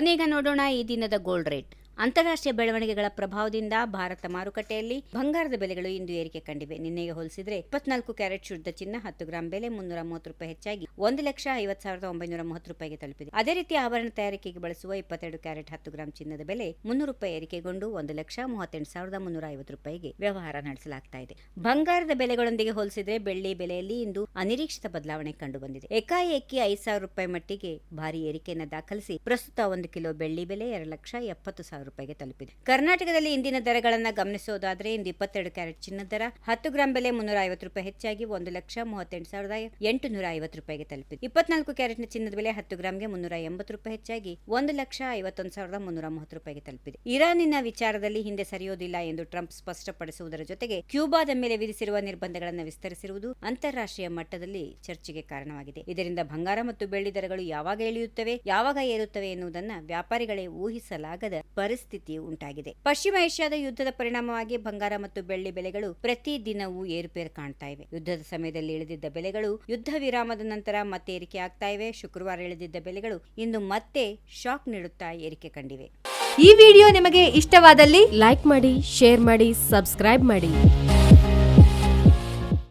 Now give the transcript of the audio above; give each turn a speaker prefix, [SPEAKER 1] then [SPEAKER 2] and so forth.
[SPEAKER 1] ಬನ್ನೀಗ ನೋಡೋಣ ಈ ದಿನದ ಗೋಲ್ಡ್ ರೇಟ್. ಅಂತಾರಾಷ್ಟ್ರೀಯ ಬೆಳವಣಿಗೆಗಳ ಪ್ರಭಾವದಿಂದ ಭಾರತ ಮಾರುಕಟ್ಟೆಯಲ್ಲಿ ಬಂಗಾರದ ಬೆಲೆಗಳು ಇಂದು ಏರಿಕೆ ಕಂಡಿವೆ. ನಿನ್ನೆಗೆ ಹೋಲಿಸಿದರೆ 24 ಕ್ಯಾರೆಟ್ ಶುದ್ಧ ಚಿನ್ನ 10 ಗ್ರಾಂ ಬೆಲೆ 330 ರೂಪಾಯಿ ಹೆಚ್ಚಾಗಿ 1,50,930 ರೂಪಾಯಿಗೆ ತಲುಪಿದೆ. ಅದೇ ರೀತಿ ಆಭರಣ ತಯಾರಿಕೆಗೆ ಬಳಸುವ 22 ಕ್ಯಾರೆಟ್ 10 ಗ್ರಾಂ ಚಿನ್ನದ ಬೆಲೆ 300 ರೂಪಾಯಿ ಏರಿಕೆಗೊಂಡು 1,38,350 ರೂಪಾಯಿಗೆ ವ್ಯವಹಾರ ನಡೆಸಲಾಗ್ತಾ ಇದೆ. ಬಂಗಾರದ ಬೆಲೆಗಳೊಂದಿಗೆ ಹೋಲಿಸಿದರೆ ಬೆಳ್ಳಿ ಬೆಲೆಯಲ್ಲಿ ಇಂದು ಅನಿರೀಕ್ಷಿತ ಬದಲಾವಣೆ ಕಂಡುಬಂದಿದೆ. ಏಕಾಏಕಿ 5,000 ರೂಪಾಯಿ ಮಟ್ಟಿಗೆ ಭಾರಿ ಏರಿಕೆಯನ್ನು ದಾಖಲಿಸಿ ಪ್ರಸ್ತುತ 1 ಕಿಲೋ ಬೆಳ್ಳಿ ಬೆಲೆ 2,70,000 ರೂಪಾಯಿಗೆ ತಲುಪಿದೆ. ಕರ್ನಾಟಕದಲ್ಲಿ ಇಂದಿನ ದರಗಳನ್ನು ಗಮನಿಸುವುದಾದರೆ ಇಂದು 22 ಕ್ಯಾರೆಟ್ ಚಿನ್ನದ ದರ 10 ಗ್ರಾಂ ಬೆಲೆ 350 ರೂಪಾಯಿ ಹೆಚ್ಚಾಗಿ 1,38,850 ರೂಪಾಯಿಗೆ ತಲುಪಿದೆ. 24 ಕ್ಯಾರೆಟ್ನ ಚಿನ್ನದ ಬೆಲೆ 10 ಗ್ರಾಂಗೆ 380 ರೂಪಾಯಿ ಹೆಚ್ಚಾಗಿ 1,51,330 ರೂಪಾಯಿಗೆ ತಲುಪಿದೆ. ಇರಾನಿನ ವಿಚಾರದಲ್ಲಿ ಹಿಂದೆ ಸರಿಯೋದಿಲ್ಲ ಎಂದು ಟ್ರಂಪ್ ಸ್ಪಷ್ಟಪಡಿಸುವುದರ ಜೊತೆಗೆ ಕ್ಯೂಬಾದ ಮೇಲೆ ವಿಧಿಸಿರುವ ನಿರ್ಬಂಧಗಳನ್ನು ವಿಸ್ತರಿಸಿರುವುದು ಅಂತಾರಾಷ್ಟ್ರೀಯ ಮಟ್ಟದಲ್ಲಿ ಚರ್ಚೆಗೆ ಕಾರಣವಾಗಿದೆ. ಇದರಿಂದ ಬಂಗಾರ ಮತ್ತು ಬೆಳ್ಳಿ ದರಗಳು ಯಾವಾಗ ಇಳಿಯುತ್ತವೆ, ಯಾವಾಗ ಏರುತ್ತವೆ ಎನ್ನುವುದನ್ನು ವ್ಯಾಪಾರಿಗಳೇ ಊಹಿಸಲಾಗದ ಪರಿಸ್ಥಿತಿ ಉಂಟಾಗಿದೆ. ಪಶ್ಚಿಮ ಏಷ್ಯಾದ ಯುದ್ಧದ ಪರಿಣಾಮವಾಗಿ ಬಂಗಾರ ಮತ್ತು ಬೆಳ್ಳಿ ಬೆಲೆಗಳು ಪ್ರತಿ ದಿನವೂ ಏರುಪೇರು ಕಾಣ್ತಾ ಇವೆ. ಯುದ್ಧದ ಸಮಯದಲ್ಲಿ ಇಳಿದಿದ್ದ ಬೆಲೆಗಳು ಯುದ್ಧ ವಿರಾಮದ ನಂತರ ಮತ್ತೆ ಏರಿಕೆ ಆಗ್ತಾ ಇವೆ. ಶುಕ್ರವಾರ ಇಳಿದಿದ್ದ ಬೆಲೆಗಳು ಇಂದು ಮತ್ತೆ ಶಾಕ್ ನೀಡುತ್ತಾ ಏರಿಕೆ ಕಂಡಿವೆ.
[SPEAKER 2] ಈ ವಿಡಿಯೋ ನಿಮಗೆ ಇಷ್ಟವಾದಲ್ಲಿ ಲೈಕ್ ಮಾಡಿ, ಶೇರ್ ಮಾಡಿ, ಸಬ್ಸ್ಕ್ರೈಬ್ ಮಾಡಿ.